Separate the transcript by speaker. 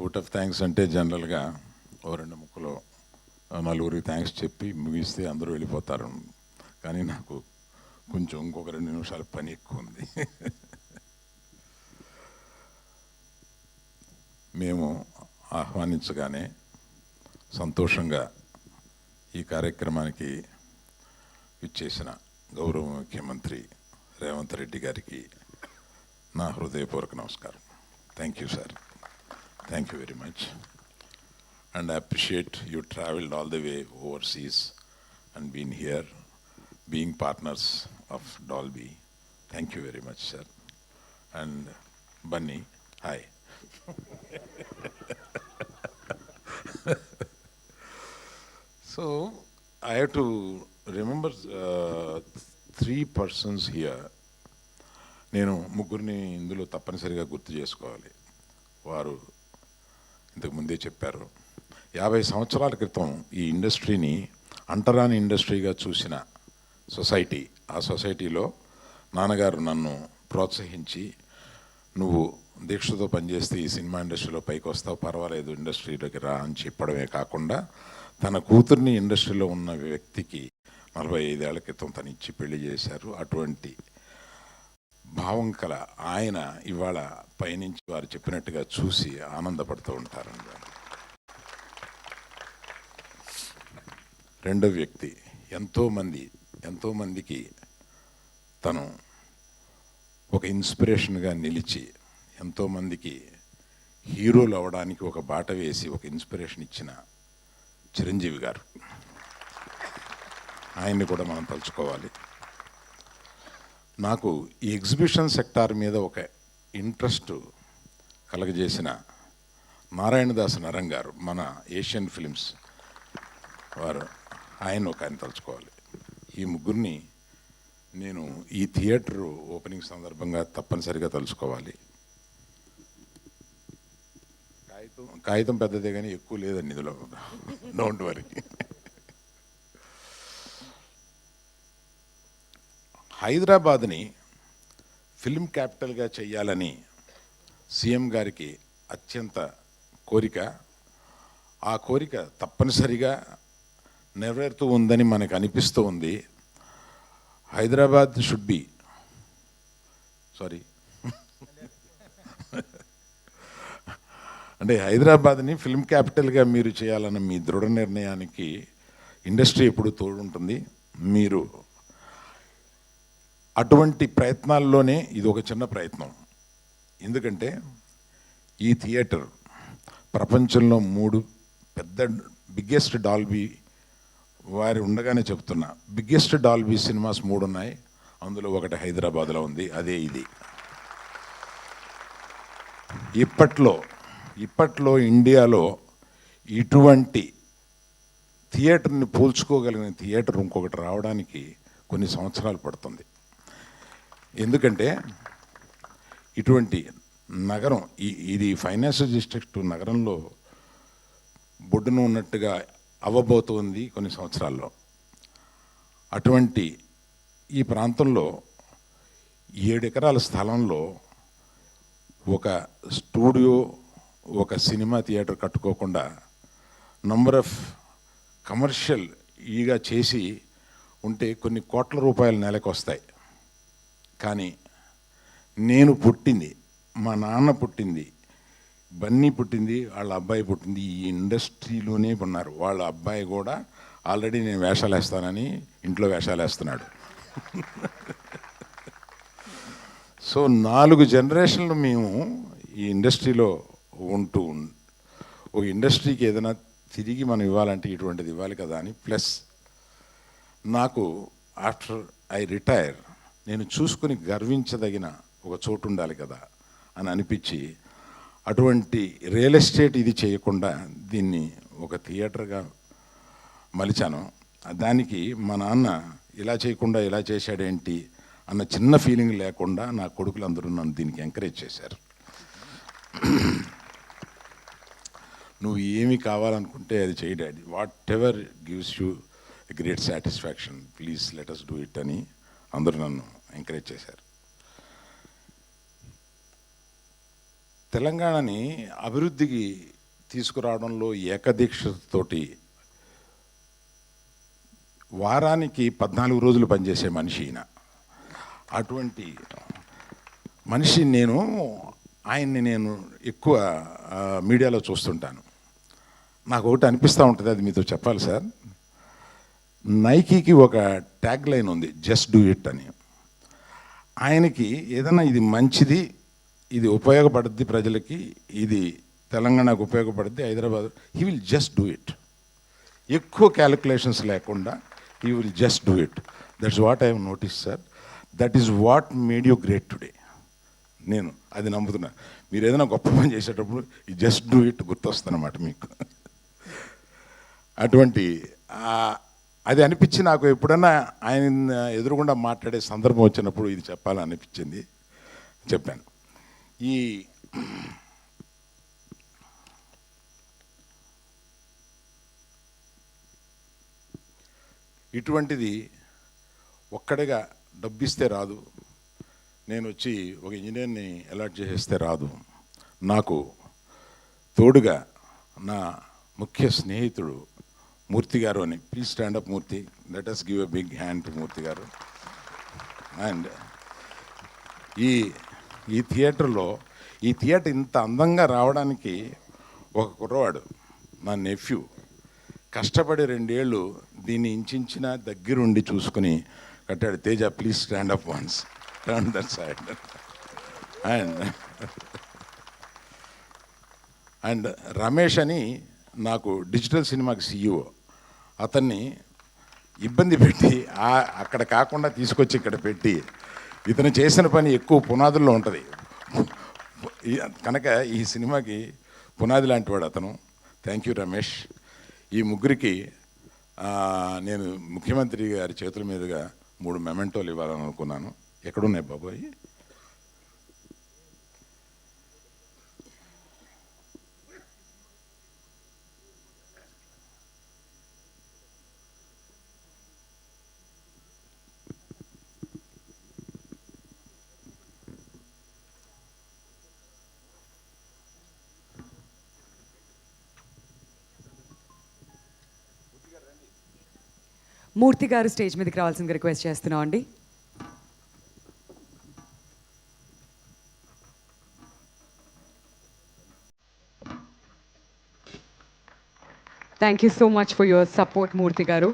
Speaker 1: Vote of thanks అంటే జనరల్గా ఓ రెండు ముక్కలో నలుగురికి థ్యాంక్స్ చెప్పి ముగిస్తే అందరూ వెళ్ళిపోతారు. కానీ నాకు కొంచెం ఇంకొక 2 నిమిషాల పని ఎక్కువ ఉంది. మేము ఆహ్వానించగానే సంతోషంగా ఈ కార్యక్రమానికి ఇచ్చేసిన గౌరవ ముఖ్యమంత్రి రేవంత్ రెడ్డి గారికి నా హృదయపూర్వక నమస్కారం. Thank you sir. Thank you very much. And I appreciate you traveled all the way overseas and been here, being partners of Dolby. Thank you very much, sir. And Bunny, hi. So I have to remember 3 persons here. నేను ముగ్గురిని ఇందులో తప్పనిసరిగా గుర్తు చేసుకోవాలి. వారు ఇంతకు ముందే చెప్పారు. 50 సంవత్సరాల క్రితం ఈ ఇండస్ట్రీని అంటరాని ఇండస్ట్రీగా చూసిన సొసైటీ, ఆ సొసైటీలో నాన్నగారు నన్ను ప్రోత్సహించి, నువ్వు దీక్షతో పనిచేస్తే ఈ సినిమా ఇండస్ట్రీలో పైకి వస్తావు, పర్వాలేదు ఇండస్ట్రీలోకి రా అని చెప్పడమే కాకుండా తన కూతుర్ని ఇండస్ట్రీలో ఉన్న వ్యక్తికి 45 ఏళ్ల క్రితం తను ఇచ్చి పెళ్లి చేశారు. అటువంటి భావం కల ఆయన ఇవాళ పైనుంచి వారు చెప్పినట్టుగా చూసి ఆనందపడుతూ ఉంటారండి. రెండో వ్యక్తి ఎంతోమందికి తను ఒక ఇన్స్పిరేషన్గా నిలిచి ఎంతోమందికి హీరోలు అవ్వడానికి ఒక బాట వేసి ఒక ఇన్స్పిరేషన్ ఇచ్చిన చిరంజీవి గారు. ఆయన్ని కూడా మనం తలుచుకోవాలి. నాకు ఈ ఎగ్జిబిషన్ సెక్టార్ మీద ఒక ఇంట్రెస్ట్ కలగజేసిన నారాయణదాస్ నరం గారు, మన ఏషియన్ ఫిలిమ్స్ వారు, ఆయన తలుచుకోవాలి. ఈ ముగ్గురిని నేను ఈ థియేటర్ ఓపెనింగ్ సందర్భంగా తప్పనిసరిగా తలుచుకోవాలి. కాగితం పెద్దదే కానీ ఎక్కువ లేదండి ఇందులో, డోంట్ వరీ. హైదరాబాద్ని ఫిల్మ్ క్యాపిటల్గా చేయాలని సీఎం గారికి అత్యంత కోరిక. ఆ కోరిక తప్పనిసరిగా నెరవేరుతూ ఉందని మనకు అనిపిస్తూ ఉంది. హైదరాబాద్ షుడ్ బి అంటే హైదరాబాద్ని ఫిల్మ్ క్యాపిటల్గా మీరు చేయాలన్న మీ దృఢ నిర్ణయానికి ఇండస్ట్రీ ఎప్పుడు తోడుంటుంది. మీరు అటువంటి ప్రయత్నాల్లోనే ఇది ఒక చిన్న ప్రయత్నం. ఎందుకంటే ఈ థియేటర్ ప్రపంచంలో 3 పెద్ద బిగ్గెస్ట్ డాల్బీ వారి ఉండగానే చెప్తున్నా, బిగ్గెస్ట్ డాల్బీ సినిమాస్ 3 ఉన్నాయి. అందులో ఒకటి హైదరాబాద్లో ఉంది, అదే ఇది. ఇప్పట్లో ఇండియాలో ఇటువంటి థియేటర్ని పోల్చుకోగలిగిన థియేటర్ ఇంకొకటి రావడానికి కొన్ని సంవత్సరాలు పడుతుంది. ఎందుకంటే ఇటువంటి నగరం, ఇది ఫైనాన్షియల్ డిస్ట్రిక్ట్ నగరంలో బొడ్డున ఉన్నట్టుగా అవ్వబోతుంది కొన్ని సంవత్సరాల్లో. అటువంటి ఈ ప్రాంతంలో 7 ఎకరాల స్థలంలో ఒక స్టూడియో, ఒక సినిమా థియేటర్ కట్టుకోకుండా నంబర్ ఆఫ్ కమర్షియల్ ఈగా చేసి ఉంటే కొన్ని కోట్ల రూపాయలు నెలకు వస్తాయి. కానీ నేను పుట్టింది, మా నాన్న పుట్టింది, బన్నీ పుట్టింది, వాళ్ళ అబ్బాయి పుట్టింది ఈ ఇండస్ట్రీలోనే ఉన్నారు. వాళ్ళ అబ్బాయి కూడా ఆల్రెడీ నేను వేషాలు వేస్తానని ఇంట్లో వేషాలు వేస్తున్నాడు. సో 4 జనరేషన్లు మేము ఈ ఇండస్ట్రీలో ఉంటూ ఒక ఇండస్ట్రీకి ఏదైనా తిరిగి మనం ఇవ్వాలంటే ఇటువంటిది ఇవ్వాలి కదా అని. ప్లస్ నాకు ఆఫ్టర్ ఐ రిటైర్ నేను చూసుకుని గర్వించదగిన ఒక చోటు ఉండాలి కదా అని అనిపించి అటువంటి రియల్ ఎస్టేట్ ఇది చేయకుండా దీన్ని ఒక థియేటర్గా మలిచాను. దానికి మా నాన్న ఇలా చేయకుండా ఇలా చేశాడేంటి అన్న చిన్న ఫీలింగ్ లేకుండా నా కొడుకులందరూ నన్ను దీనికి ఎంకరేజ్ చేశారు. నువ్వు ఏమి కావాలనుకుంటే అది చేయి daddy, what ever gives you great satisfaction, please let us do it అని అందరూ నన్ను ఎంకరేజ్ చేశారు. తెలంగాణని అభివృద్ధికి తీసుకురావడంలో ఏకదీక్షతోటి వారానికి 14 రోజులు పనిచేసే మనిషి ఈయన. అటువంటి మనిషి ఆయన్ని నేను ఎక్కువ మీడియాలో చూస్తుంటాను. నాకు ఒకటి అనిపిస్తూ ఉంటుంది, అది మీతో చెప్పాలి సార్. నైకీకి ఒక ట్యాగ్ లైన్ ఉంది, జస్ట్ డూ ఇట్ అని. ఆయనకి ఏదైనా ఇది మంచిది, ఇది ఉపయోగపడుద్ది ప్రజలకి, ఇది తెలంగాణకు ఉపయోగపడుద్ది, Hyderabad, he will just do it. ఎక్కువ క్యాలిక్యులేషన్స్ లేకుండా he will just do it. That's what I have notice sir. That is what made you great today. నేను అది నమ్ముతున్నా. మీరు ఏదైనా గొప్ప పని చేసేటప్పుడు ఈ జస్ట్ డూ ఇట్ గుర్తొస్తుందన్నమాట మీకు. అటువంటి అది అనిపించి నాకు ఎప్పుడన్నా ఆయన ఎదురుగుండా మాట్లాడే సందర్భం వచ్చినప్పుడు ఇది చెప్పాలని అనిపించింది, చెప్పాను. ఇటువంటిది ఒక్కడిగా డబ్బిస్తే రాదు, నేను వచ్చి ఒక ఇంజనీర్ని అలాట్ చేసేస్తే రాదు. నాకు తోడుగా నా ముఖ్య స్నేహితుడు మూర్తి గారు అని. Please stand up Murthy, let us give a big hand to Murthy garu. And ఈ థియేటర్లో, ఈ థియేటర్ ఇంత అందంగా రావడానికి ఒక కుర్రవాడు, నా నెఫ్యూ, కష్టపడి 2 ఏళ్ళు దీన్ని ఇంచిన దగ్గరుండి చూసుకుని కట్టాడు. Teja, please stand up once, turn that side. And Ramesh అని నాకు డిజిటల్ సినిమాకి CEO, అతన్ని ఇబ్బంది పెట్టి అక్కడ కాకుండా తీసుకొచ్చి ఇక్కడ పెట్టి, ఇతను చేసిన పని ఎక్కువ పునాదుల్లో ఉంటుంది కనుక ఈ సినిమాకి పునాది లాంటి వాడు అతను. Thank you Ramesh. ఈ ముగ్గురికి నేను ముఖ్యమంత్రి గారి చేతుల మీదుగా 3 మెమెంటోలు ఇవ్వాలని అనుకున్నాను. ఎక్కడున్నాయి బాబాయ్?
Speaker 2: మూర్తి గారు స్టేజ్ మీదకి రావాల్సిందిగా రిక్వెస్ట్ చేస్తున్నాం అండి. Thank you so much for your support Murthy గారు.